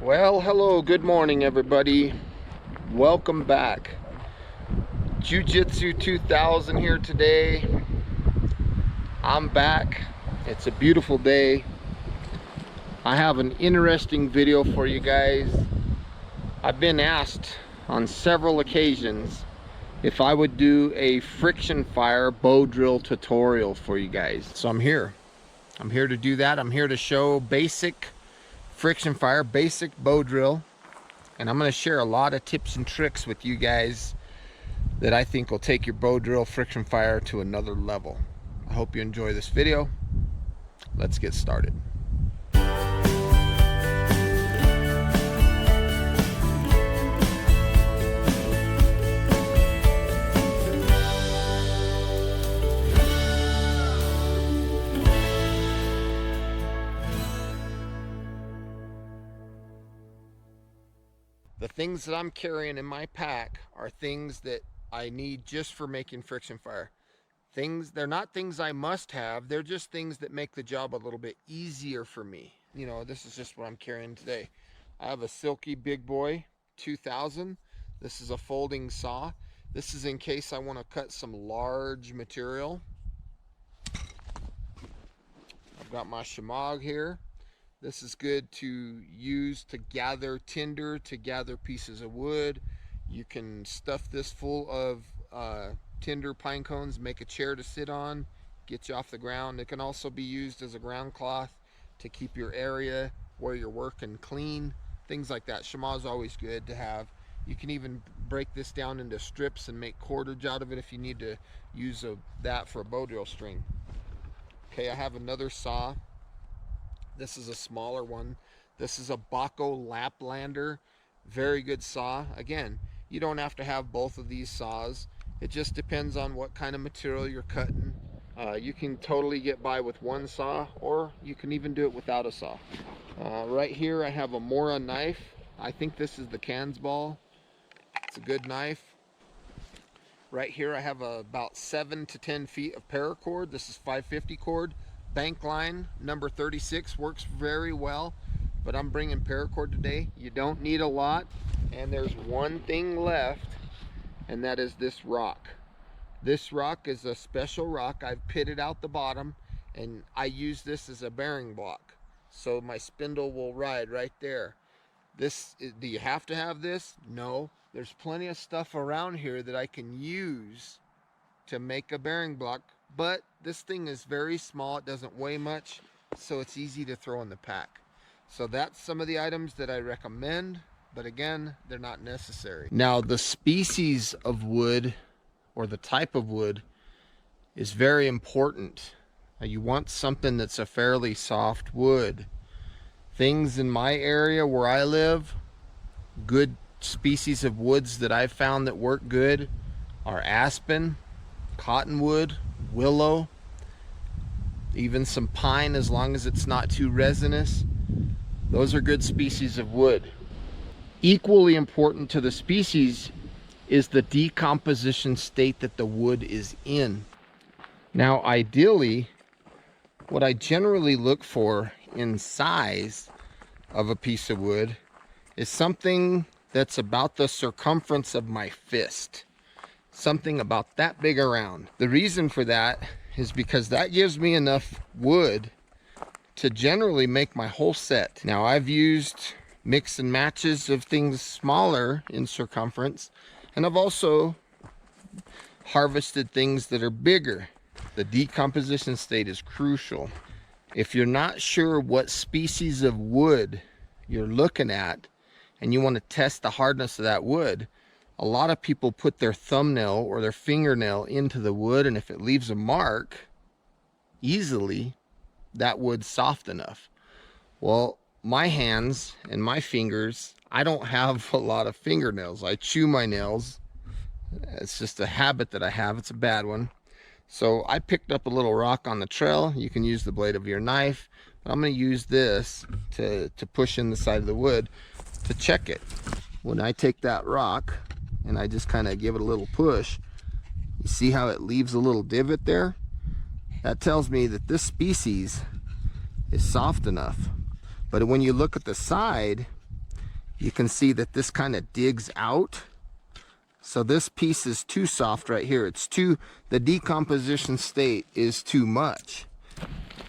Well, hello, good morning everybody. Welcome back. Jiujitsu2000 here today. I'm back. It's a beautiful day. I have an interesting video for you guys. I've been asked on several occasions if I would do a friction fire bow drill tutorial for you guys. So I'm here to do that. I'm here to show basic friction fire, basic bow drill, and I'm going to share a lot of tips and tricks with you guys that I think will take your bow drill friction fire to another level. I hope you enjoy this video. Let's get started. The things that I'm carrying in my pack are things that I need just for making friction fire. They're not things I must have, they're just things that make the job a little bit easier for me. You know, this is just what I'm carrying today. I have a Silky Big Boy 2000. This is a folding saw. This is in case I want to cut some large material. I've got my shemagh here. This is good to use to gather tinder, to gather pieces of wood. You can stuff this full of tinder pine cones, make a chair to sit on, get you off the ground. It can also be used as a ground cloth to keep your area where you're working clean, things like that. Shemagh is always good to have. You can even break this down into strips and make cordage out of it if you need to use that for a bow drill string. Okay, I have another saw. This is a smaller one. This is a Baco Laplander. Very good saw. Again, you don't have to have both of these saws. It just depends on what kind of material you're cutting. You can totally get by with one saw, or you can even do it without a saw. Right here I have a Mora knife. I think this is the Cans ball. It's a good knife. Right here I have about 7 to 10 feet of paracord. This is 550 cord. Bank line number 36 works very well, but I'm bringing paracord today. You don't need a lot, and there's one thing left, and that is this rock. This rock is a special rock. I've pitted out the bottom, and I use this as a bearing block, so my spindle will ride right there. Do you have to have this? No. There's plenty of stuff around here that I can use to make a bearing block, but this thing is very small. It doesn't weigh much, so it's easy to throw in the pack. So that's some of the items that I recommend, but again, they're not necessary. Now, the species of wood or the type of wood is very important. Now, you want something that's a fairly soft wood. Things in my area where I live, good species of woods that I've found that work good are aspen, cottonwood, willow, even some pine, as long as it's not too resinous. Those are good species of wood. Equally important to the species is the decomposition state that the wood is in. Now, ideally, what I generally look for in size of a piece of wood is something that's about the circumference of my fist. Something about that big around. The reason for that is because that gives me enough wood to generally make my whole set. Now, I've used mix and matches of things smaller in circumference, and I've also harvested things that are bigger. The decomposition state is crucial. If you're not sure what species of wood you're looking at and you want to test the hardness of that wood, a lot of people put their thumbnail or their fingernail into the wood, and if it leaves a mark easily, that wood's soft enough. Well, my hands and my fingers, I don't have a lot of fingernails. I chew my nails. It's just a habit that I have. It's a bad one. So I picked up a little rock on the trail. You can use the blade of your knife, but I'm going to use this to push in the side of the wood to check it. When I take that rock and I just kind of give it a little push, you see how it leaves a little divot there? That tells me that this species is soft enough. But when you look at the side, you can see that this kind of digs out. So this piece is too soft right here. The decomposition state is too much.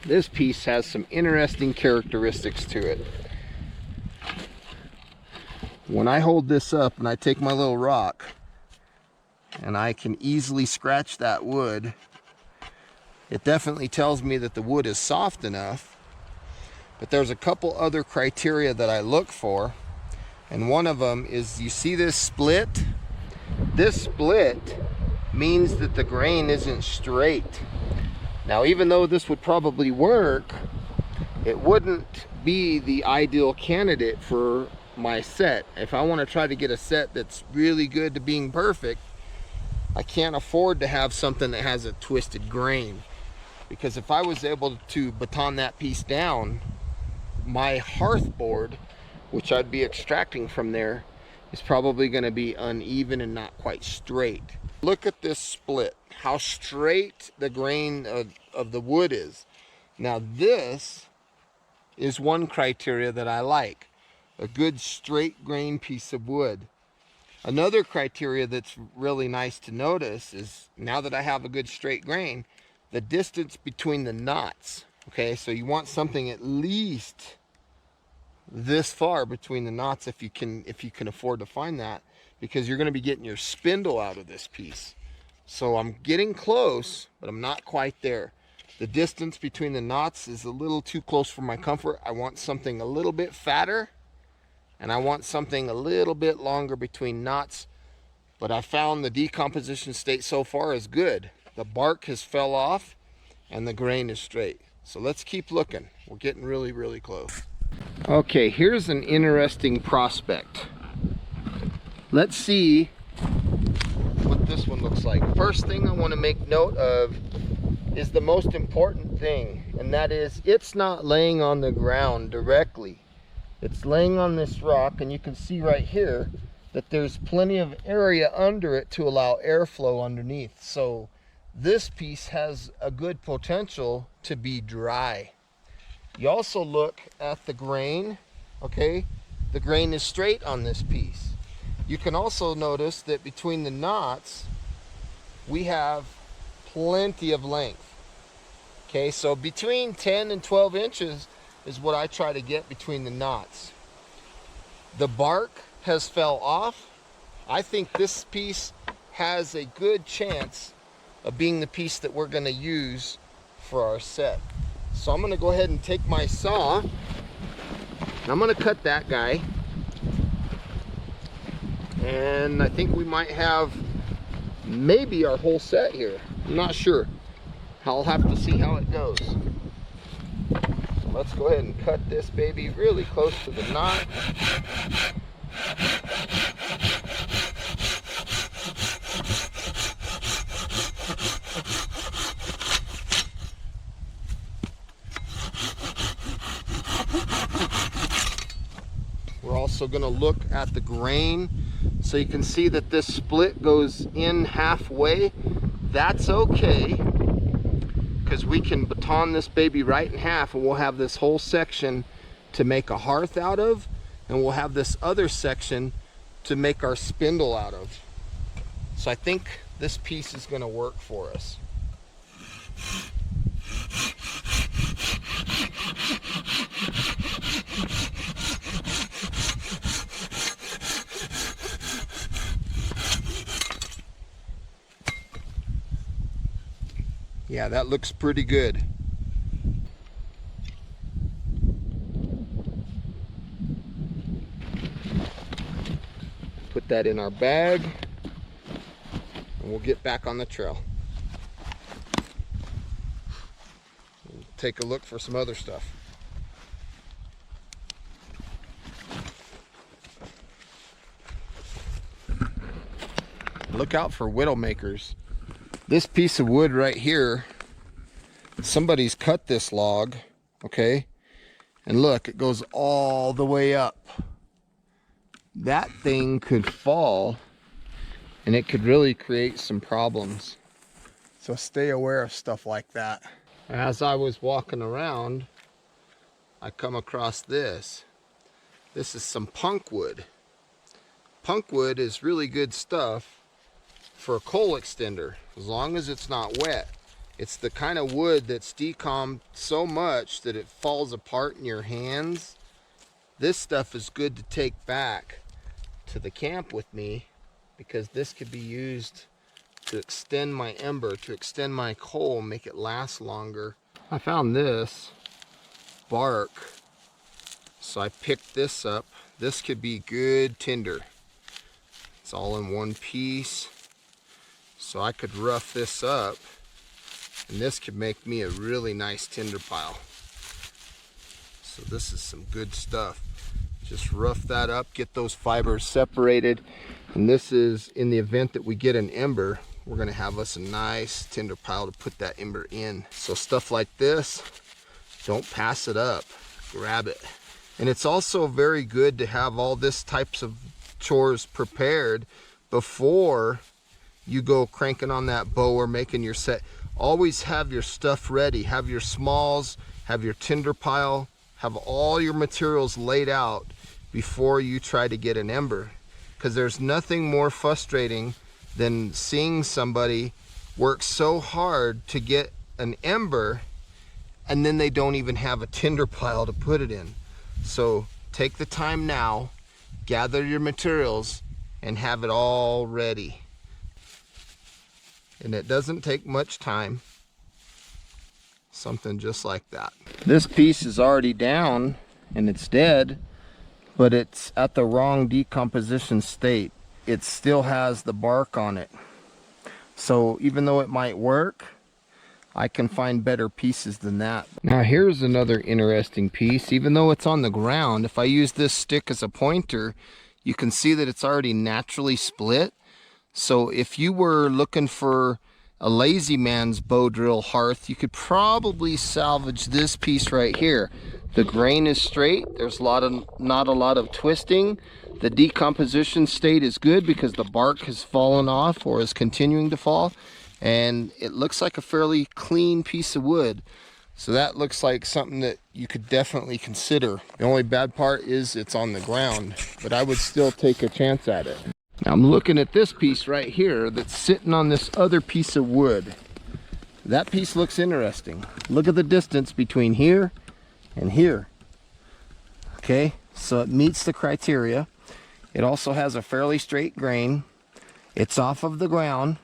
This piece has some interesting characteristics to it. When I hold this up and I take my little rock and I can easily scratch that wood, it definitely tells me that the wood is soft enough. But there's a couple other criteria that I look for, and one of them is, you see this split? This split means that the grain isn't straight. Now, even though this would probably work, it wouldn't be the ideal candidate for my set. If I want to try to get a set that's really good to being perfect, I can't afford to have something that has a twisted grain. Because if I was able to baton that piece down, my hearth board, which I'd be extracting from there, is probably going to be uneven and not quite straight. Look at this split, how straight the grain of the wood is. Now this is one criteria that I like, a good straight grain piece of wood. Another criteria that's really nice to notice is, now that I have a good straight grain, the distance between the knots. Okay, so you want something at least this far between the knots if you can afford to find that, because you're going to be getting your spindle out of this piece. So I'm getting close, but I'm not quite there. The distance between the knots is a little too close for my comfort. I want something a little bit fatter, and I want something a little bit longer between knots. But I found the decomposition state so far is good. The bark has fell off and the grain is straight. So let's keep looking. We're getting really, really close. Okay, here's an interesting prospect. Let's see what this one looks like. First thing I want to make note of is the most important thing, and that is it's not laying on the ground directly. It's laying on this rock, and you can see right here that there's plenty of area under it to allow airflow underneath. So this piece has a good potential to be dry. You also look at the grain, okay? The grain is straight on this piece. You can also notice that between the knots, we have plenty of length. Okay, so between 10 and 12 inches is what I try to get between the knots. The bark has fell off. I think this piece has a good chance of being the piece that we're gonna use for our set. So I'm gonna go ahead and take my saw, and I'm gonna cut that guy. And I think we might have maybe our whole set here. I'm not sure. I'll have to see how it goes. So let's go ahead and cut this baby really close to the knot. We're also going to look at the grain, so you can see that this split goes in halfway. That's okay, because we can baton this baby right in half, and we'll have this whole section to make a hearth out of, and we'll have this other section to make our spindle out of. So I think this piece is going to work for us. Yeah, that looks pretty good. Put that in our bag, and we'll get back on the trail. We'll take a look for some other stuff. Look out for widowmakers. This piece of wood right here, somebody's cut this log, okay? And look, it goes all the way up. That thing could fall, and it could really create some problems. So stay aware of stuff like that. As I was walking around, I come across this. This is some punk wood. Punk wood is really good stuff for a coal extender, as long as it's not wet. It's the kind of wood that's decommed so much that it falls apart in your hands. This stuff is good to take back to the camp with me, because this could be used to extend my ember, to extend my coal, make it last longer. I found this bark, so I picked this up. This could be good tinder. It's all in one piece, so I could rough this up, and this could make me a really nice tinder pile. So this is some good stuff. Just rough that up, get those fibers separated, and this is in the event that we get an ember. We're gonna have us a nice tinder pile to put that ember in. So stuff like this, don't pass it up, grab it. And it's also very good to have all this types of chores prepared before you go cranking on that bow or making your set. Always have your stuff ready. Have your smalls, have your tinder pile, have all your materials laid out before you try to get an ember. Because there's nothing more frustrating than seeing somebody work so hard to get an ember and then they don't even have a tinder pile to put it in. So take the time now, gather your materials, and have it all ready. And it doesn't take much time. Something just like that. This piece is already down and it's dead, but it's at the wrong decomposition state. It still has the bark on it. So even though it might work, I can find better pieces than that. Now here's another interesting piece. Even though it's on the ground, if I use this stick as a pointer, you can see that it's already naturally split. So if you were looking for a lazy man's bow drill hearth, you could probably salvage this piece right here. The grain is straight, there's not a lot of twisting. The decomposition state is good because the bark has fallen off or is continuing to fall, and it looks like a fairly clean piece of wood. So that looks like something that you could definitely consider. The only bad part is it's on the ground, but I would still take a chance at it. Now I'm looking at this piece right here that's sitting on this other piece of wood. That piece looks interesting. Look at the distance between here and here. Okay, so it meets the criteria. It also has a fairly straight grain. It's off of the ground,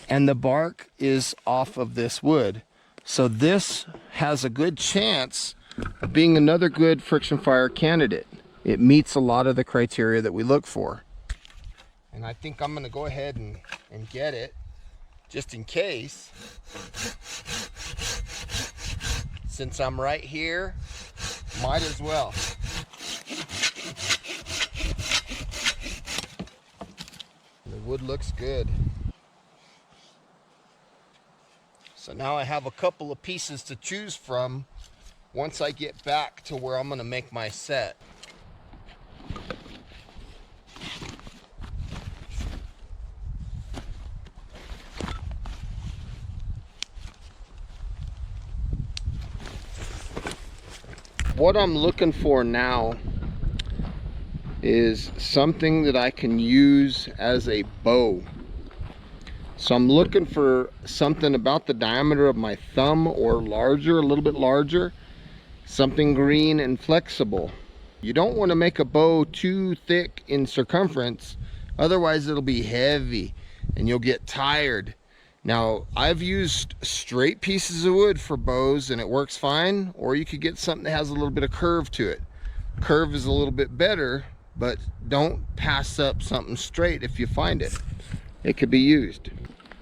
and the bark is off of this wood. So this has a good chance of being another good friction fire candidate. It meets a lot of the criteria that we look for. And I think I'm gonna go ahead and get it, just in case. Since I'm right here, might as well. The wood looks good. So now I have a couple of pieces to choose from once I get back to where I'm gonna make my set. What I'm looking for now is something that I can use as a bow. So I'm looking for something about the diameter of my thumb or larger, a little bit larger. Something green and flexible. You don't want to make a bow too thick in circumference, otherwise it'll be heavy and you'll get tired. Now, I've used straight pieces of wood for bows and it works fine, or you could get something that has a little bit of curve to it. Curve is a little bit better, but don't pass up something straight if you find it. It could be used.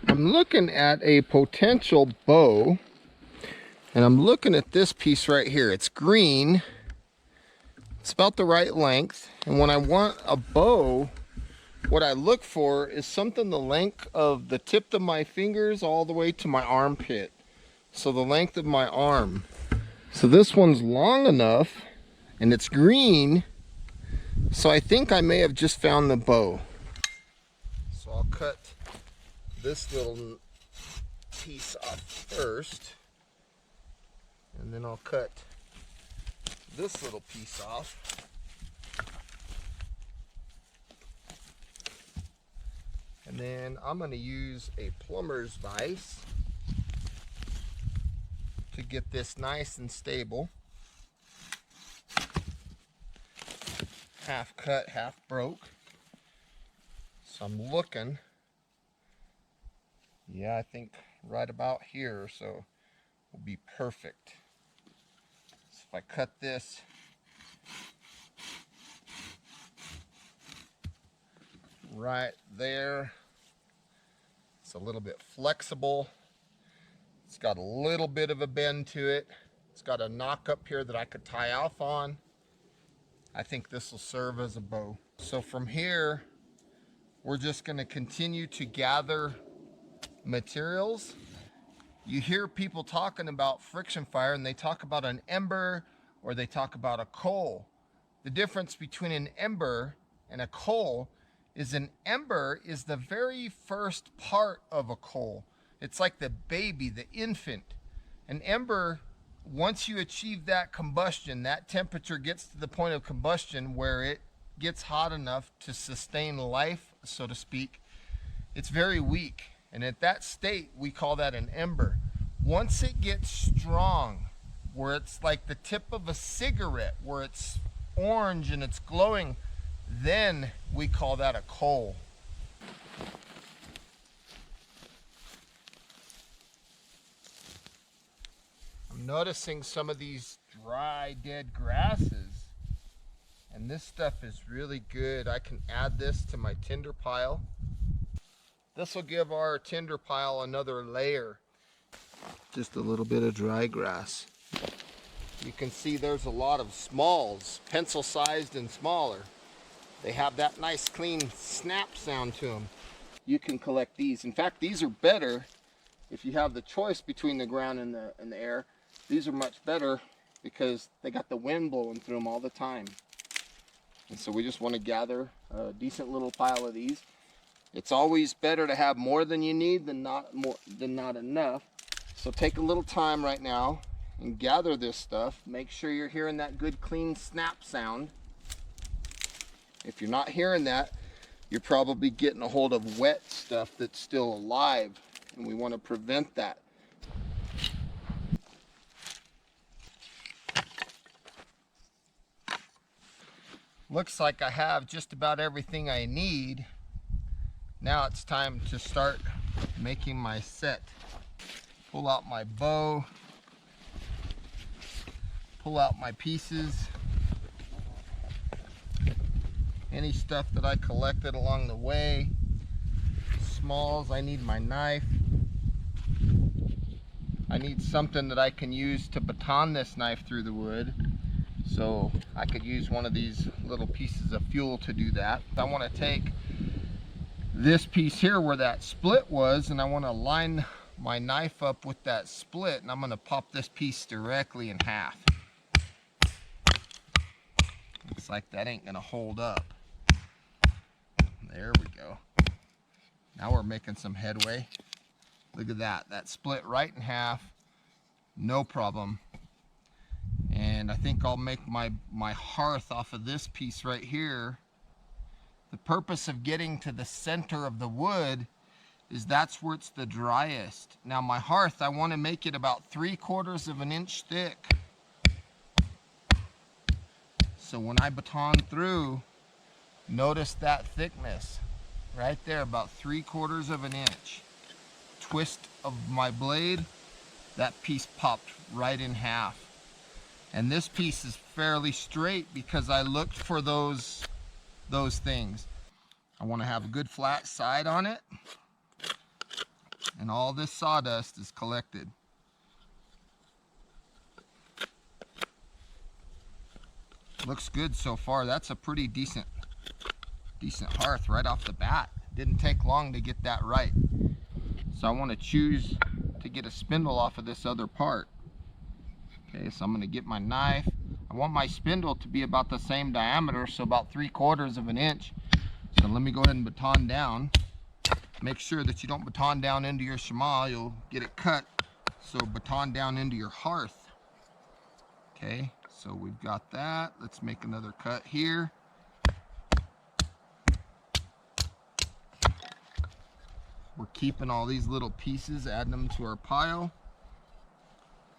I'm looking at a potential bow, and I'm looking at this piece right here. It's green. It's about the right length, and when I want a bow, what I look for is something the length of the tip of my fingers all the way to my armpit. So the length of my arm. So this one's long enough and it's green. So I think I may have just found the bow. So I'll cut this little piece off first. And then I'll cut this little piece off. then I'm going to use a plumber's vise to get this nice and stable. Half cut, half broke. So I'm looking, yeah, I think right about here, so will be perfect. So if I cut this right there, it's a little bit flexible. It's got a little bit of a bend to it. It's got a knock up here that I could tie off on. I think this will serve as a bow. So from here, we're just going to continue to gather materials. You hear people talking about friction fire and they talk about an ember or they talk about a coal. The difference between an ember and a coal is an ember is the very first part of a coal. It's like the baby, the infant. An ember, once you achieve that combustion, that temperature gets to the point of combustion where it gets hot enough to sustain life, so to speak. It's very weak. And at that state, we call that an ember. Once it gets strong, where it's like the tip of a cigarette, where it's orange and it's glowing, then we call that a coal. I'm noticing some of these dry, dead grasses, and this stuff is really good. I can add this to my tinder pile. This will give our tinder pile another layer. Just a little bit of dry grass. You can see there's a lot of smalls, pencil-sized and smaller. They have that nice clean snap sound to them. You can collect these. In fact, these are better if you have the choice between the ground and the air. These are much better because they got the wind blowing through them all the time. And so we just want to gather a decent little pile of these. It's always better to have more than you need than not enough. So take a little time right now and gather this stuff. Make sure you're hearing that good clean snap sound. If you're not hearing that, you're probably getting a hold of wet stuff that's still alive, and we want to prevent that. Looks like I have just about everything I need. Now it's time to start making my set. Pull out my bow, pull out my pieces, any stuff that I collected along the way. Smalls, I need my knife. I need something that I can use to baton this knife through the wood. So I could use one of these little pieces of fuel to do that. I want to take this piece here where that split was, and I want to line my knife up with that split, and I'm going to pop this piece directly in half. Looks like that ain't going to hold up. There we go. Now we're making some headway. Look at that. That split right in half. No problem. And I think I'll make my hearth off of this piece right here. The purpose of getting to the center of the wood is that's where it's the driest. Now my hearth, I want to make it about 3/4 of an inch thick. So when I baton through, notice that thickness right there, about 3/4 of an inch. Twist of my blade, that piece popped right in half. And this piece is fairly straight because I looked for those things. I want to have a good flat side on it, and all this sawdust is collected. Looks good so far. That's a pretty decent hearth right off the bat. Didn't take long to get that right. So I want to choose to get a spindle off of this other part. Okay, so I'm going to get my knife. I want my spindle to be about the same diameter, so about 3/4 of an inch. So let me go ahead and baton down. Make sure that you don't baton down into your chamois, you'll get it cut. So baton down into your hearth. Okay, so we've got that. Let's make another cut here. We're keeping all these little pieces, adding them to our pile,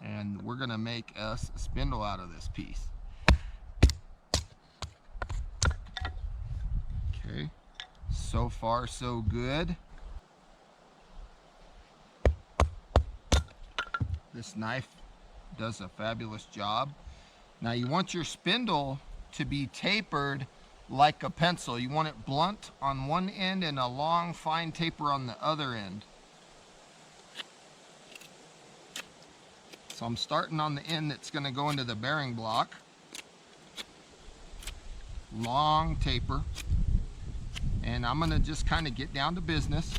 and we're gonna make us a spindle out of this piece. Okay, so far so good. This knife does a fabulous job. Now you want your spindle to be tapered like a pencil. You want it blunt on one end and a long fine taper on the other end. So I'm starting on the end that's going to go into the bearing block. Long taper. And I'm going to just kind of get down to business.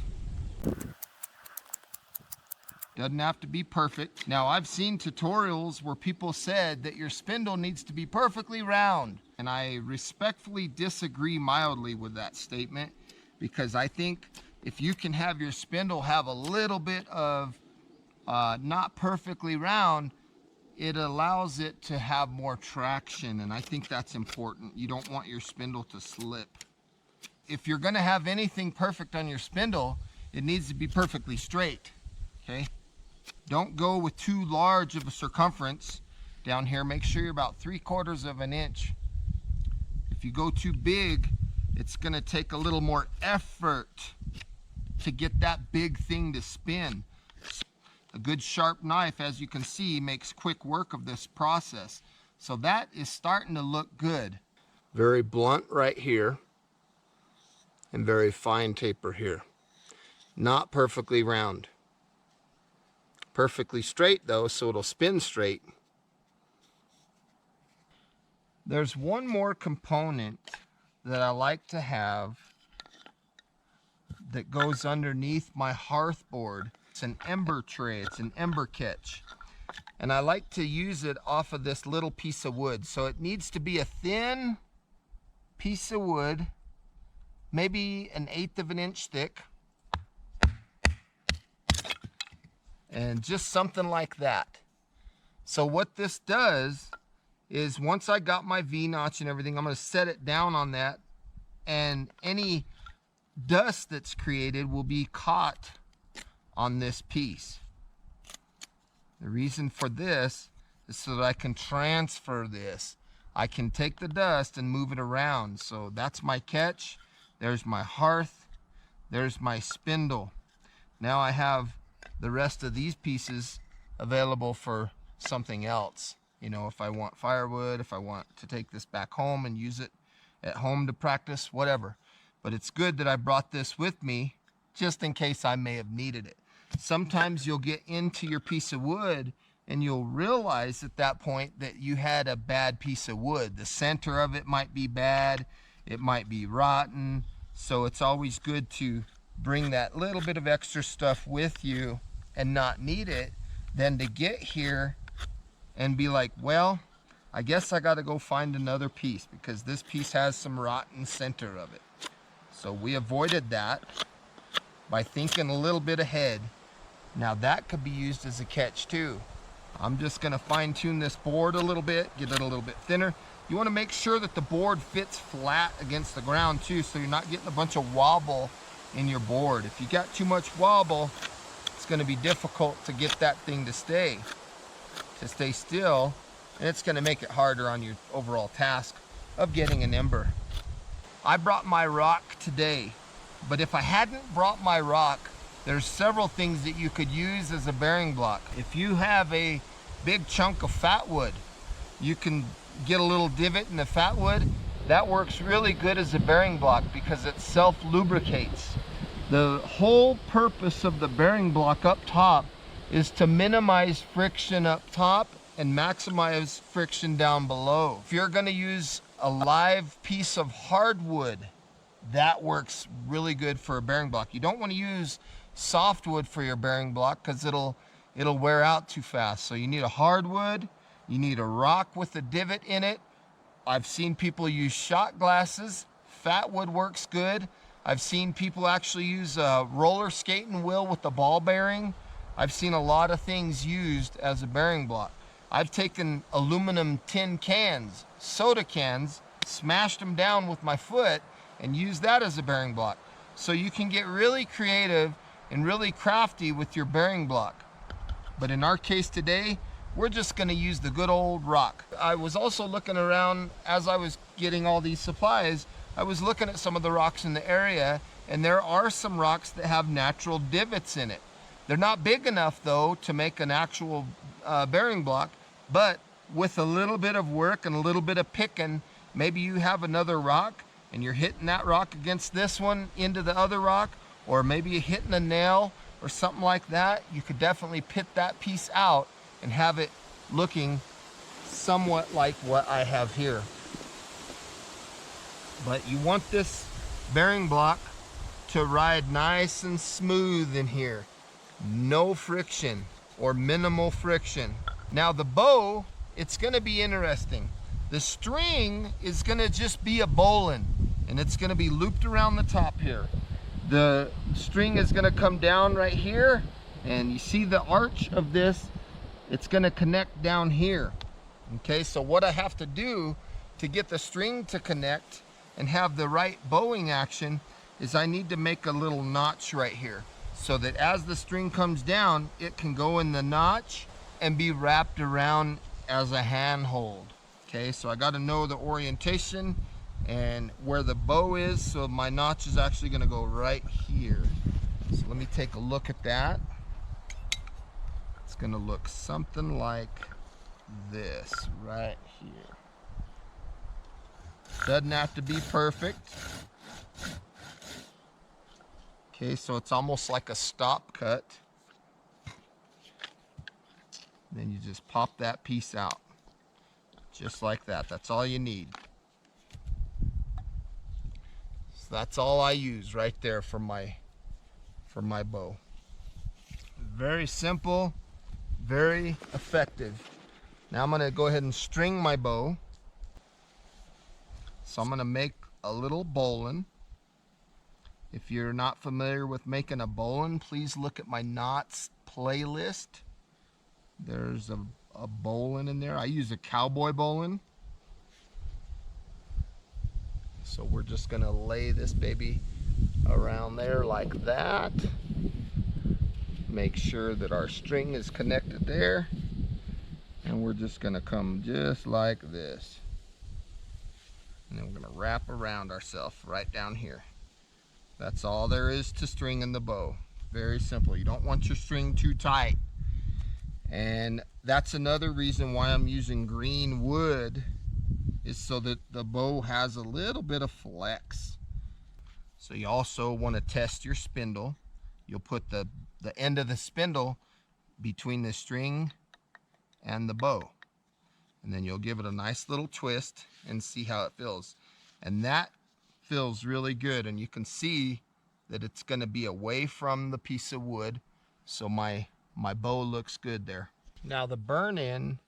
Doesn't have to be perfect. Now I've seen tutorials where people said that your spindle needs to be perfectly round. And I respectfully disagree mildly with that statement, because I think if you can have your spindle have a little bit of not perfectly round, it allows it to have more traction, and I think that's important. You don't want your spindle to slip. If you're gonna have anything perfect on your spindle, it needs to be perfectly straight, okay? Don't go with too large of a circumference down here. Make sure you're about 3/4 of an inch. If you go too big, it's gonna take a little more effort to get that big thing to spin. A good sharp knife, as you can see, makes quick work of this process. So that is starting to look good. Very blunt right here, and very fine taper here. Not perfectly round. Perfectly straight though, so it'll spin straight. There's one more component that I like to have that goes underneath my hearth board. It's an ember tray, it's an ember catch. And I like to use it off of this little piece of wood. So it needs to be a thin piece of wood, maybe 1/8 of an inch thick. And just something like that. So what this does is, once I got my V-notch and everything, I'm going to set it down on that, and any dust that's created will be caught on this piece. The reason for this is so that I can transfer this. I can take the dust and move it around. So that's my catch. There's my hearth. There's my spindle. Now I have the rest of these pieces available for something else. You know, if I want firewood, if I want to take this back home and use it at home to practice, whatever. But it's good that I brought this with me just in case I may have needed it. Sometimes you'll get into your piece of wood and you'll realize at that point that you had a bad piece of wood. The center of it might be bad, it might be rotten. So it's always good to bring that little bit of extra stuff with you and not need it, than to get here and be like, well, I guess I got to go find another piece because this piece has some rotten center of it. So we avoided that by thinking a little bit ahead. Now that could be used as a catch too. I'm just going to fine tune this board a little bit, get it a little bit thinner. You want to make sure that the board fits flat against the ground too, so you're not getting a bunch of wobble in your board. If you got too much wobble, it's going to be difficult to get that thing to stay still, and it's going to make it harder on your overall task of getting an ember. I brought my rock today, but if I hadn't brought my rock, there's several things that you could use as a bearing block. If you have a big chunk of fat wood, you can get a little divot in the fat wood. That works really good as a bearing block because it self-lubricates. The whole purpose of the bearing block up top is to minimize friction up top and maximize friction down below. If you're going to use a live piece of hardwood, that works really good for a bearing block. You don't want to use softwood for your bearing block because it'll wear out too fast. So you need a hardwood, you need a rock with a divot in it. I've seen people use shot glasses. Fat wood works good. I've seen people actually use a roller skating wheel with the ball bearing. I've seen a lot of things used as a bearing block. I've taken aluminum tin cans, soda cans, smashed them down with my foot and used that as a bearing block. So you can get really creative and really crafty with your bearing block. But in our case today, we're just gonna use the good old rock. I was also looking around as I was getting all these supplies. I was looking at some of the rocks in the area, and there are some rocks that have natural divots in it. They're not big enough though to make an actual bearing block, but with a little bit of work and a little bit of picking, maybe you have another rock and you're hitting that rock against this one into the other rock, or maybe you're hitting a nail or something like that. You could definitely pit that piece out and have it looking somewhat like what I have here. But you want this bearing block to ride nice and smooth in here. No friction or minimal friction. Now the bow, it's gonna be interesting. The string is gonna just be a bowline, and it's gonna be looped around the top here. The string is gonna come down right here, and you see the arch of this, it's gonna connect down here. Okay, so what I have to do to get the string to connect and have the right bowing action is I need to make a little notch right here, so that as the string comes down, it can go in the notch and be wrapped around as a handhold. Okay, so I got to know the orientation and where the bow is, so my notch is actually going to go right here. So let me take a look at that. It's going to look something like this right here. Doesn't have to be perfect. Okay, so it's almost like a stop cut. Then you just pop that piece out. Just like that. That's all you need. So that's all I use right there for my bow. Very simple, very effective. Now I'm gonna go ahead and string my bow. So I'm gonna make a little bowline. If you're not familiar with making a bowline, please look at my knots playlist. There's a bowline in there. I use a cowboy bowline. So we're just gonna lay this baby around there like that. Make sure that our string is connected there. And we're just gonna come just like this. And then we're gonna wrap around ourselves right down here. That's all there is to stringing the bow. Very simple. You don't want your string too tight. And that's another reason why I'm using green wood, is so that the bow has a little bit of flex. So you also want to test your spindle. You'll put the end of the spindle between the string and the bow. And then you'll give it a nice little twist and see how it feels. And that feels really good, and you can see that it's going to be away from the piece of wood, so my bow looks good there. Now the burn-in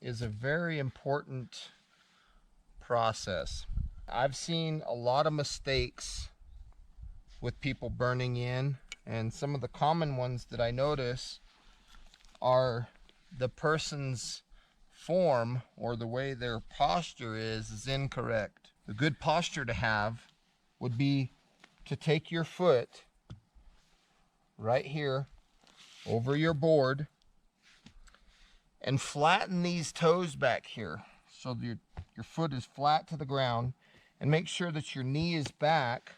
is a very important process. I've seen a lot of mistakes with people burning in, and some of the common ones that I notice are the person's form, or the way their posture is incorrect. The good posture to have would be to take your foot right here over your board and flatten these toes back here so that your foot is flat to the ground, and make sure that your knee is back,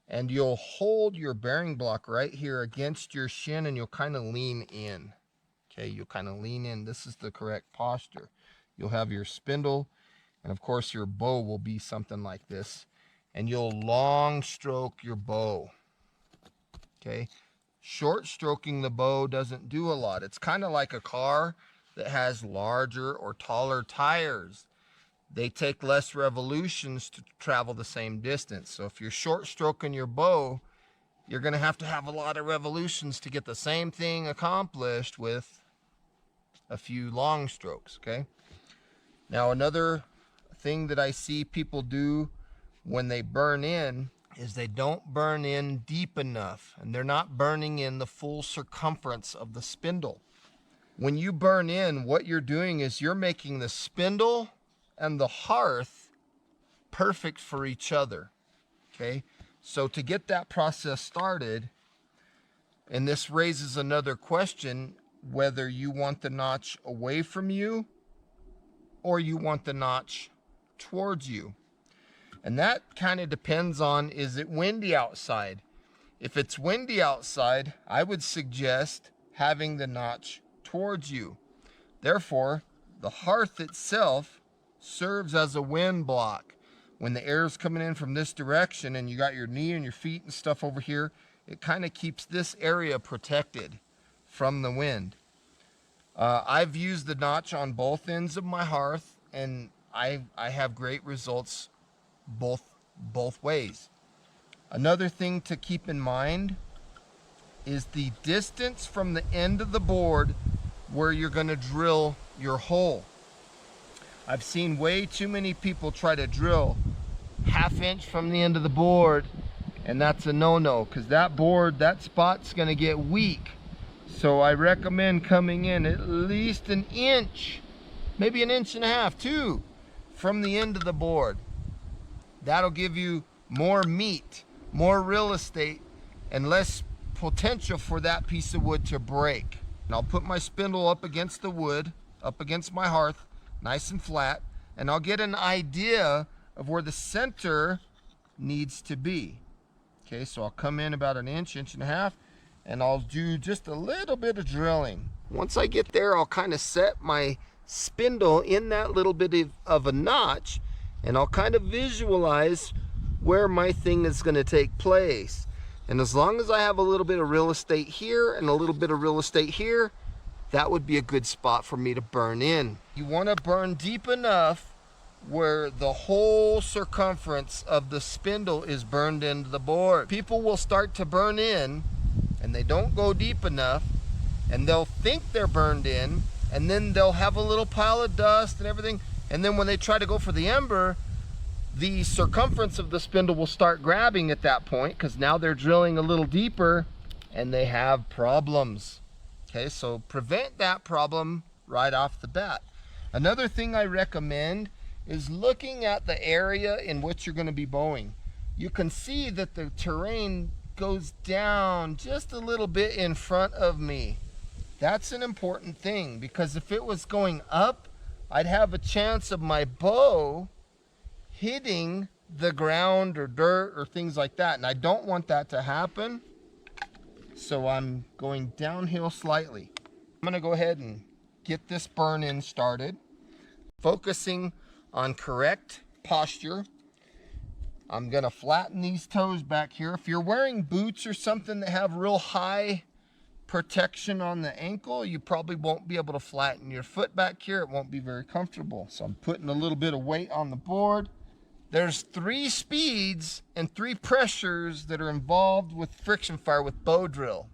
and you'll hold your bearing block right here against your shin, and you'll kind of lean in. Okay, you'll kind of lean in. This is the correct posture. You'll have your spindle, and of course your bow will be something like this, and you'll long stroke your bow. Okay, short stroking the bow doesn't do a lot. It's kind of like a car that has larger or taller tires. They take less revolutions to travel the same distance. So if you're short stroking your bow, you're going to have a lot of revolutions to get the same thing accomplished with a few long strokes. Okay, now another thing that I see people do when they burn in is they don't burn in deep enough, and they're not burning in the full circumference of the spindle. When you burn in, what you're doing is you're making the spindle and the hearth perfect for each other. Okay, So to get that process started, and this raises another question, whether you want the notch away from you or you want the notch towards you. And that kind of depends on, is it windy outside? If it's windy outside, I would suggest having the notch towards you. Therefore, the hearth itself serves as a wind block. When the air is coming in from this direction and you got your knee and your feet and stuff over here, it kind of keeps this area protected from the wind. I've used the notch on both ends of my hearth, and I have great results both ways. Another thing to keep in mind is the distance from the end of the board where you're going to drill your hole. I've seen way too many people try to drill ½ inch from the end of the board, and that's a no-no, because that board, that spot's going to get weak. So I recommend coming in at least an inch, maybe an inch and a half, 2, from the end of the board. That'll give you more meat, more real estate, and less potential for that piece of wood to break. And I'll put my spindle up against the wood, up against my hearth, nice and flat, and I'll get an idea of where the center needs to be. Okay, so I'll come in about an inch, inch and a half, and I'll do just a little bit of drilling. Once I get there, I'll kind of set my spindle in that little bit of a notch, and I'll kind of visualize where my thing is going to take place. And as long as I have a little bit of real estate here and a little bit of real estate here, that would be a good spot for me to burn in. You want to burn deep enough where the whole circumference of the spindle is burned into the board. People will start to burn in and they don't go deep enough, and they'll think they're burned in, and then they'll have a little pile of dust and everything, and then when they try to go for the ember, the circumference of the spindle will start grabbing at that point, because now they're drilling a little deeper and they have problems. Okay, so prevent that problem right off the bat. Another thing I recommend is looking at the area in which you're going to be bowing. You can see that the terrain goes down just a little bit in front of me. That's an important thing, because if it was going up, I'd have a chance of my bow hitting the ground or dirt or things like that, and I don't want that to happen. So I'm going downhill slightly. I'm going to go ahead and get this burn in started, focusing on correct posture. I'm going to flatten these toes back here. If you're wearing boots or something that have real high protection on the ankle, you probably won't be able to flatten your foot back here. It won't be very comfortable. So I'm putting a little bit of weight on the board. There's 3 speeds and 3 pressures that are involved with friction fire with bow drill: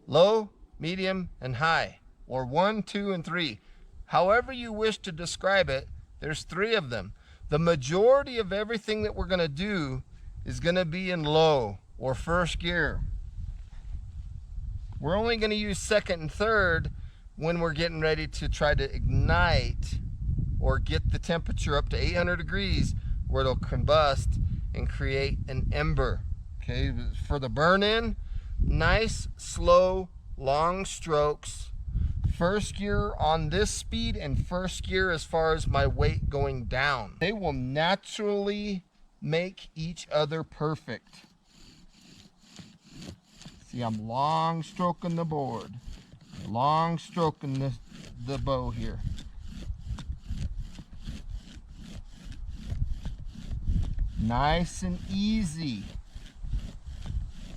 low, medium, and high, or 1, 2, and 3. However you wish to describe it, there's 3 of them. The majority of everything that we're going to do is going to be in low or first gear. We're only going to use second and third when we're getting ready to try to ignite or get the temperature up to 800 degrees where it'll combust and create an ember. Okay, for the burn-in, nice, slow, long strokes. First gear on this speed and first gear as far as my weight going down. They will naturally make each other perfect. See, I'm long stroking the board, long stroking the bow here. Nice and easy.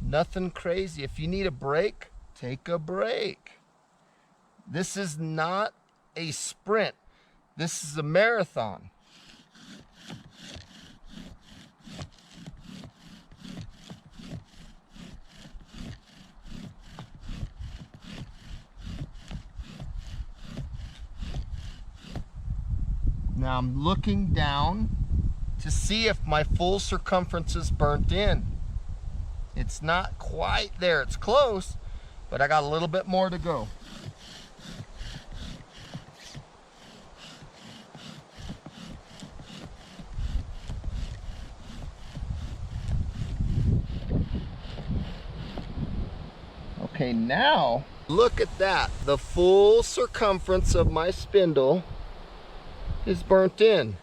Nothing crazy. If you need a break, take a break. This is not a sprint. This is a marathon. Now I'm looking down to see if my full circumference is burnt in. It's not quite there. It's close, but I got a little bit more to go. Okay, now look at that. The full circumference of my spindle is burnt in.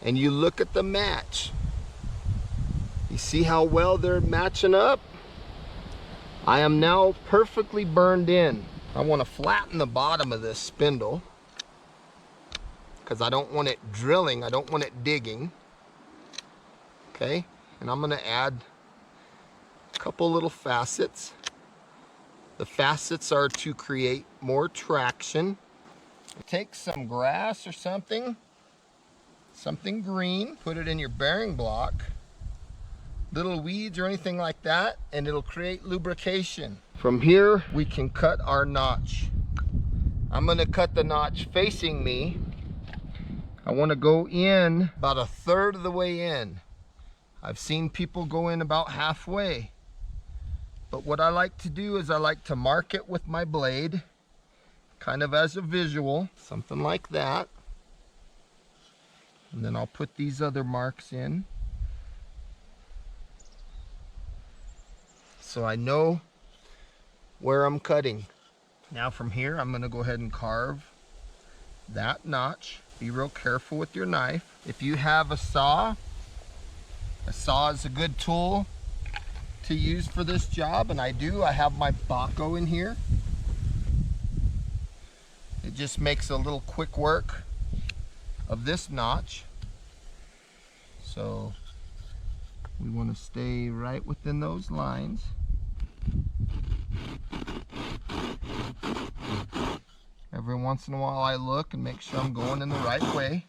And you look at the match. You see how well they're matching up? I am now perfectly burned in. I want to flatten the bottom of this spindle because I don't want it drilling, I don't want it digging. Okay, and I'm going to add a couple little facets. The facets are to create more traction. Take some grass or something green, put it in your bearing block, little weeds or anything like that, and it'll create lubrication. From here, we can cut our notch. I'm gonna cut the notch facing me. I wanna go in about 1/3 of the way in. I've seen people go in about halfway. But what I like to do is I like to mark it with my blade, kind of as a visual, something like that. And then I'll put these other marks in, so I know where I'm cutting. Now from here, I'm gonna go ahead and carve that notch. Be real careful with your knife. If you have a saw is a good tool to use for this job, and I do. I have my Baco in here. It just makes a little quick work of this notch. So we want to stay right within those lines. Every once in a while I look and make sure I'm going in the right way,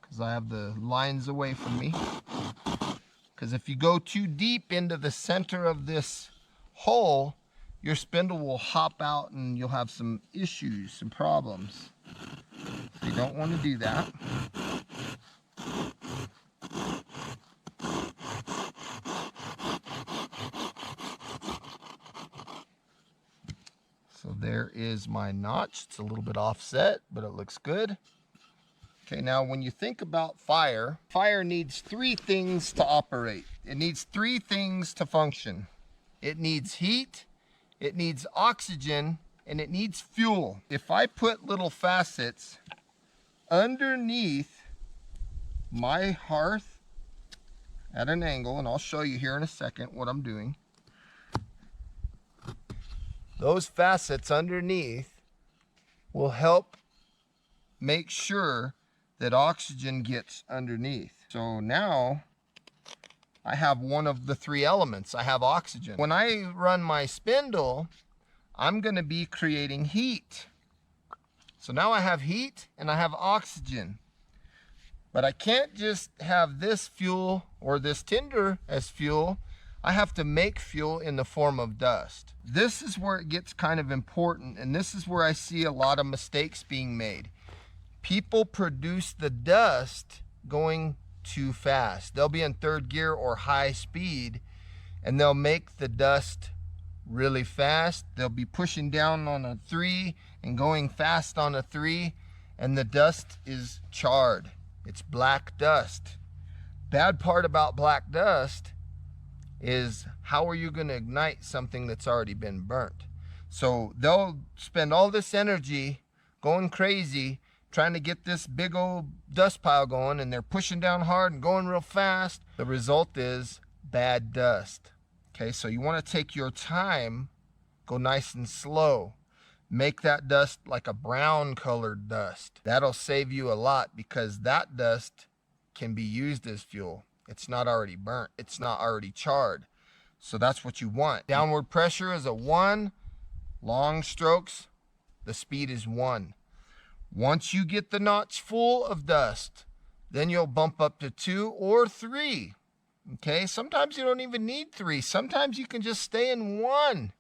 because I have the lines away from me. Because if you go too deep into the center of this hole, your spindle will hop out and you'll have some issues, some problems. So you don't want to do that. So there is my notch. It's a little bit offset, but it looks good. Okay, now when you think about fire, fire needs 3 things to operate. It needs 3 things to function. It needs heat, it needs oxygen, and it needs fuel. If I put little facets underneath my hearth at an angle, and I'll show you here in a second what I'm doing. Those facets underneath will help make sure that oxygen gets underneath. So now I have one of the 3 elements. I have oxygen. When I run my spindle, I'm gonna be creating heat. So now I have heat and I have oxygen. But I can't just have this fuel or this tinder as fuel. I have to make fuel in the form of dust. This is where it gets kind of important, and this is where I see a lot of mistakes being made. People produce the dust going too fast. They'll be in 3rd gear or high speed, and they'll make the dust really fast. They'll be pushing down on a 3 and going fast on a 3, and the dust is charred. It's black dust. Bad part about black dust is, how are you going to ignite something that's already been burnt? So they'll spend all this energy going crazy trying to get this big old dust pile going, and they're pushing down hard and going real fast. The result is bad dust. Okay, so you want to take your time, go nice and slow. Make that dust like a brown colored dust. That'll save you a lot, because that dust can be used as fuel. It's not already burnt. It's not already charred. So that's what you want. Downward pressure is a 1. Long strokes, the speed is 1. Once you get the notch full of dust, then you'll bump up to 2 or 3. Okay, sometimes you don't even need 3. Sometimes you can just stay in 1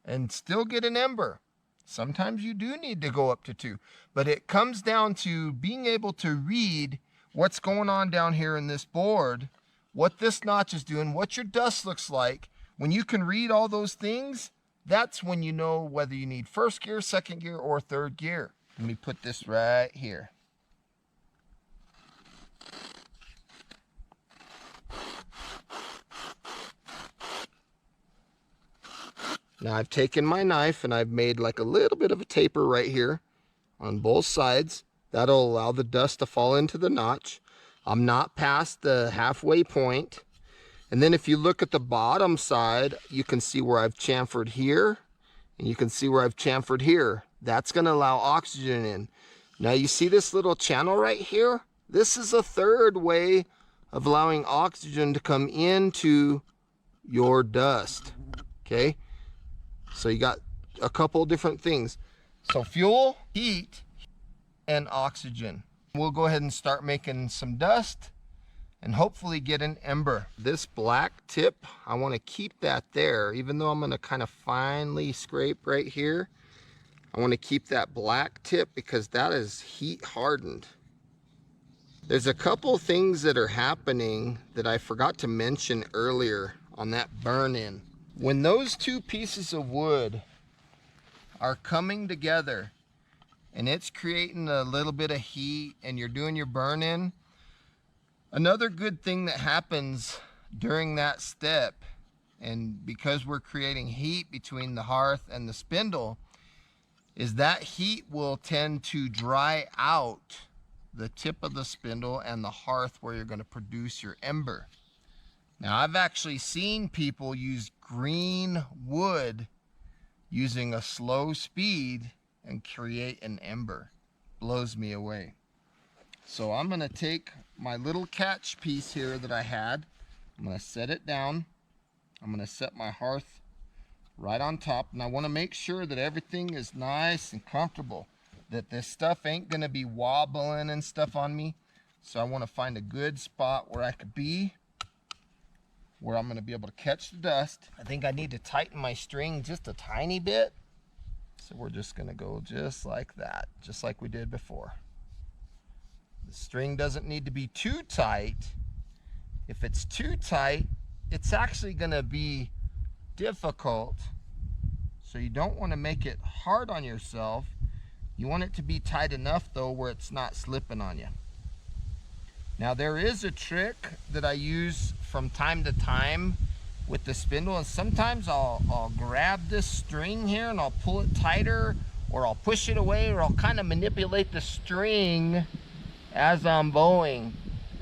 and still get an ember. Sometimes you do need to go up to 2. But it comes down to being able to read what's going on down here in this board, what this notch is doing, what your dust looks like. When you can read all those things, that's when you know whether you need 1st gear, 2nd gear, or 3rd gear. Let me put this right here. Now I've taken my knife and I've made like a little bit of a taper right here on both sides. That'll allow the dust to fall into the notch. I'm not past the halfway point. And then if you look at the bottom side, you can see where I've chamfered here, and you can see where I've chamfered here. That's going to allow oxygen in. Now you see this little channel right here? This is a third way of allowing oxygen to come into your dust. Okay? So you got a couple different things. So fuel, heat, and oxygen. We'll go ahead and start making some dust and hopefully get an ember. This black tip, I want to keep that there, even though I'm going to kind of finely scrape right here. I want to keep that black tip because that is heat hardened. There's a couple things that are happening that I forgot to mention earlier on that burn-in. When those two pieces of wood are coming together and it's creating a little bit of heat and you're doing your burn-in, another good thing that happens during that step, and because we're creating heat between the hearth and the spindle, is that heat will tend to dry out the tip of the spindle and the hearth where you're going to produce your ember. Now I've actually seen people use green wood using a slow speed and create an ember. Blows me away. So I'm going to take my little catch piece here that I had. I'm going to set it down. I'm going to set my hearth right on top, and I want to make sure that everything is nice and comfortable, that this stuff ain't going to be wobbling and stuff on me. So I want to find a good spot where I could be, where I'm going to be able to catch the dust. I think I need to tighten my string just a tiny bit. So we're just going to go just like that, just like we did before. The string doesn't need to be too tight. If it's too tight, it's actually going to be difficult. So you don't want to make it hard on yourself. You want it to be tight enough though where it's not slipping on you. Now there is a trick that I use from time to time with the spindle, and sometimes I'll grab this string here and I'll pull it tighter, or I'll push it away, or I'll kind of manipulate the string as I'm bowing,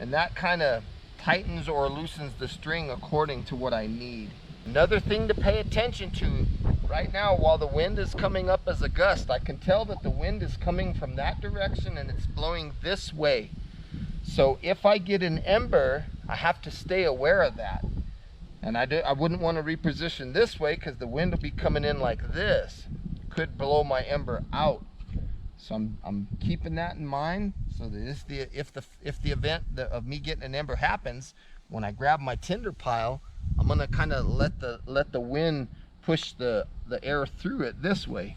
and that kind of tightens or loosens the string according to what I need. Another thing to pay attention to right now, while the wind is coming up as a gust, I can tell that the wind is coming from that direction and it's blowing this way. So if I get an ember, I have to stay aware of that. And I wouldn't want to reposition this way because the wind will be coming in like this. Could blow my ember out. So I'm keeping that in mind, so that if the event of me getting an ember happens, when I grab my tinder pile, I'm gonna kind of let the wind push the air through it this way,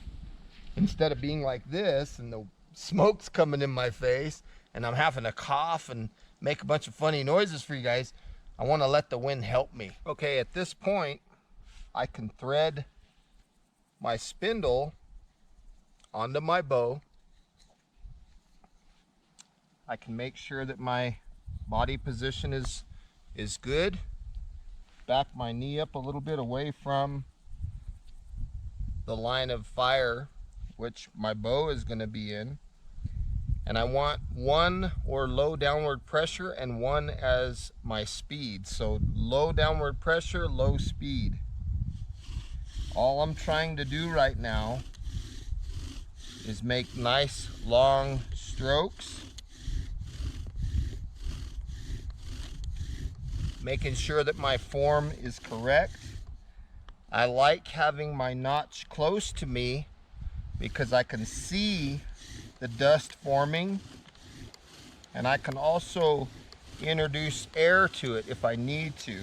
instead of being like this and the smoke's coming in my face and I'm having to cough and make a bunch of funny noises for you guys. I want to let the wind help me. Okay, at this point, I can thread my spindle onto my bow. I can make sure that my body position is good. Back my knee up a little bit away from the line of fire, which my bow is going to be in. And I want one or low downward pressure and one as my speed. So low downward pressure, low speed. All I'm trying to do right now is make nice long strokes, making sure that my form is correct. I like having my notch close to me because I can see the dust forming, and I can also introduce air to it if I need to.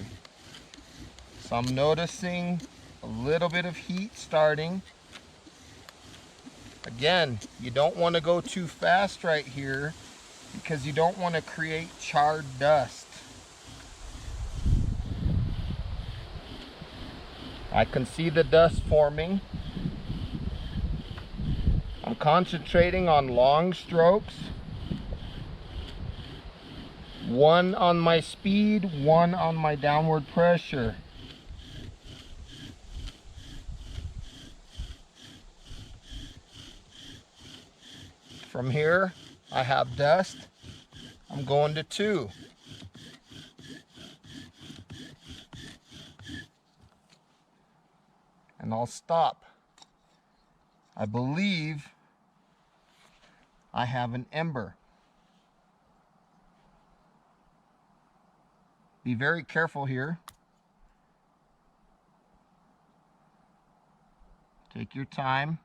So I'm noticing a little bit of heat starting. Again, you don't want to go too fast right here because you don't want to create charred dust. I can see the dust forming. I'm concentrating on long strokes. One on my speed, one on my downward pressure. From here, I have dust. I'm going to 2. And I'll stop. I believe I have an ember. Be very careful here. Take your time.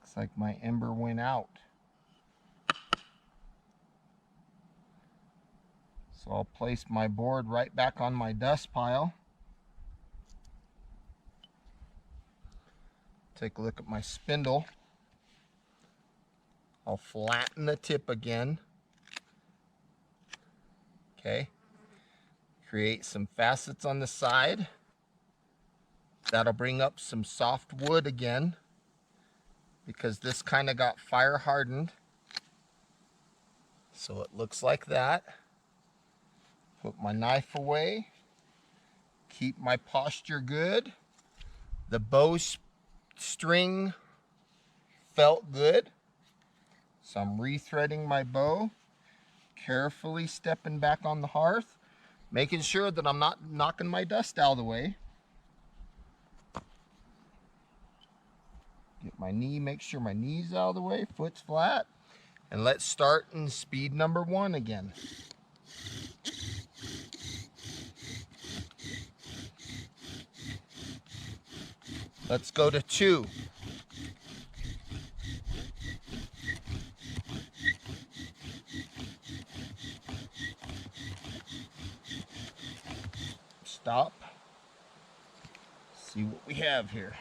Looks like my ember went out. So I'll place my board right back on my dust pile. Take a look at my spindle. I'll flatten the tip again. Okay. Create some facets on the side. That'll bring up some soft wood again, because this kind of got fire hardened. So it looks like that. Put my knife away. Keep my posture good. The bowstring felt good. So I'm rethreading my bow, carefully stepping back on the hearth, making sure that I'm not knocking my dust out of the way. Get my knee, make sure my knee's out of the way, foot's flat. And let's start in speed number 1 again. Let's go to 2. Stop. See what we have here.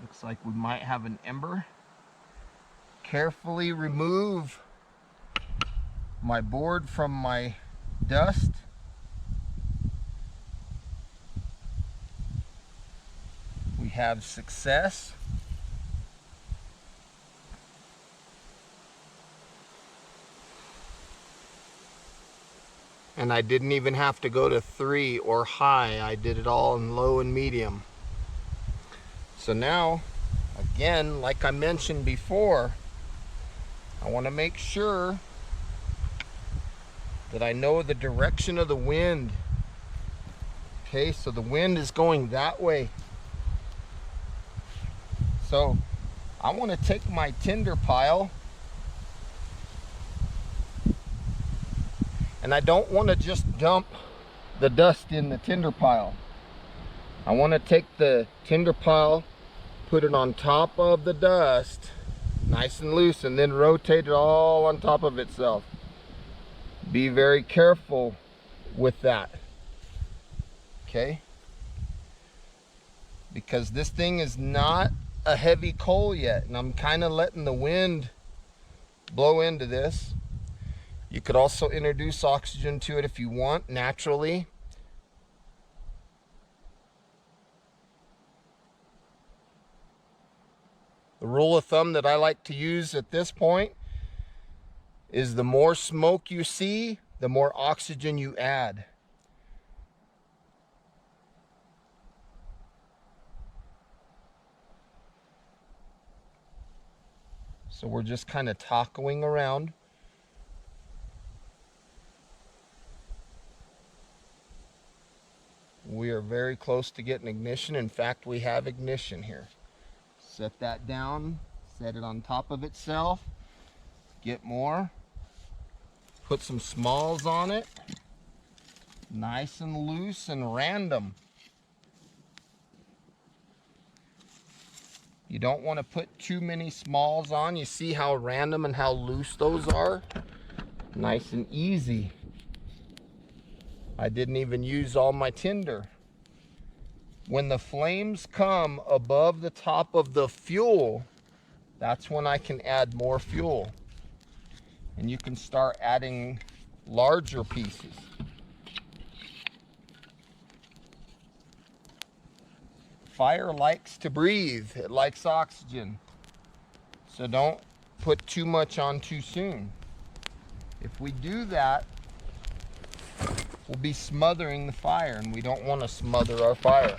Looks like we might have an ember. Carefully remove my board from my dust. We have success. And I didn't even have to go to 3 or high. I did it all in low and medium. So now, again, like I mentioned before, I want to make sure that I know the direction of the wind. Okay, so the wind is going that way. So I want to take my tinder pile, and I don't want to just dump the dust in the tinder pile. I want to take the tinder pile, put it on top of the dust, nice and loose, and then rotate it all on top of itself. Be very careful with that. Okay? Because this thing is not a heavy coal yet, and I'm kind of letting the wind blow into this. You could also introduce oxygen to it if you want, naturally. The rule of thumb that I like to use at this point is the more smoke you see, the more oxygen you add. So we're just kind of tacoing around. We are very close to getting ignition. In fact, we have ignition here. Set that down, set it on top of itself, get more, put some smalls on it, nice and loose and random. You don't want to put too many smalls on. You see how random and how loose those are? Nice and easy. I didn't even use all my tinder. When the flames come above the top of the fuel, that's when I can add more fuel. And you can start adding larger pieces. Fire likes to breathe. It likes oxygen. So don't put too much on too soon. If we do that, will be smothering the fire, and we don't want to smother our fire.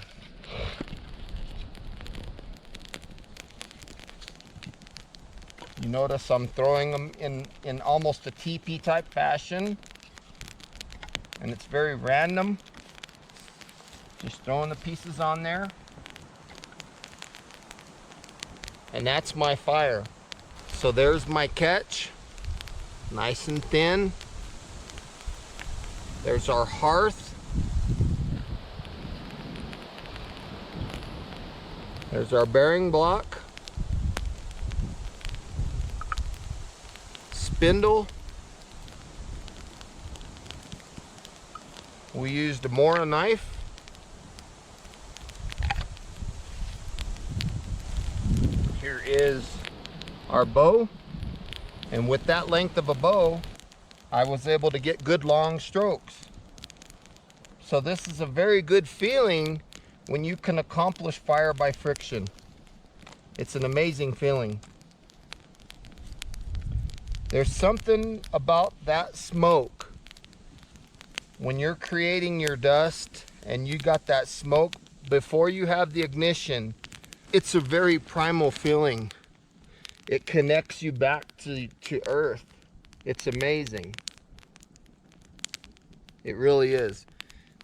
You notice I'm throwing them in almost a teepee type fashion, and it's very random. Just throwing the pieces on there. And that's my fire. So there's my catch, nice and thin. There's our hearth. There's our bearing block. Spindle. We used a Mora knife. Here is our bow, and with that length of a bow, I was able to get good long strokes. So this is a very good feeling when you can accomplish fire by friction. It's an amazing feeling. There's something about that smoke when you're creating your dust and you got that smoke before you have the ignition. It's a very primal feeling. It connects you back to earth. It's amazing. It really is.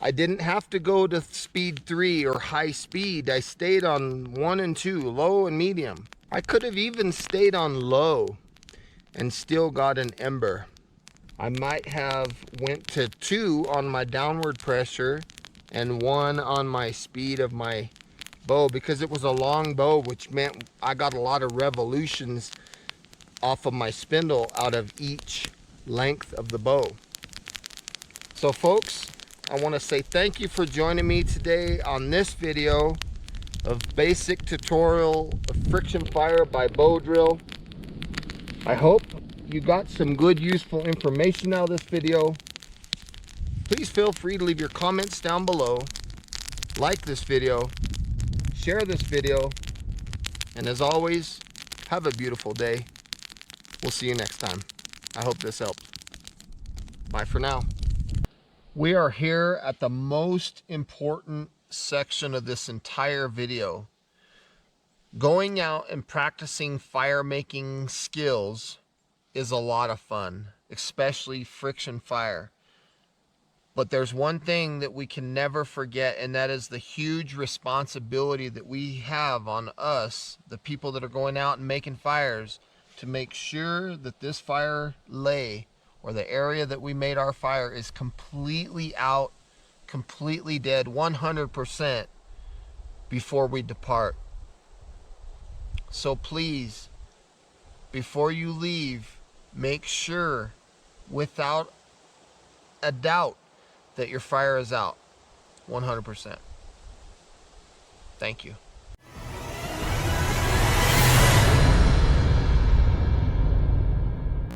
I didn't have to go to speed 3 or high speed. I stayed on 1 and 2, low and medium. I could have even stayed on low and still got an ember. I might have went to 2 on my downward pressure and 1 on my speed of my bow, because it was a long bow, which meant I got a lot of revolutions off of my spindle out of each length of the bow. So folks, I want to say thank you for joining me today on this video of basic tutorial of friction fire by bow drill. I hope you got some good useful information out of this video. Please feel free to leave your comments down below, like this video, share this video, and as always, have a beautiful day. We'll see you next time. I hope this helped. Bye for now. We are here at the most important section of this entire video. Going out and practicing fire making skills is a lot of fun, especially friction fire. But there's one thing that we can never forget, and that is the huge responsibility that we have on us, the people that are going out and making fires, to make sure that this fire lay, or the area that we made our fire, is completely out, completely dead, 100% before we depart. So please, before you leave, make sure without a doubt that your fire is out 100%. Thank you.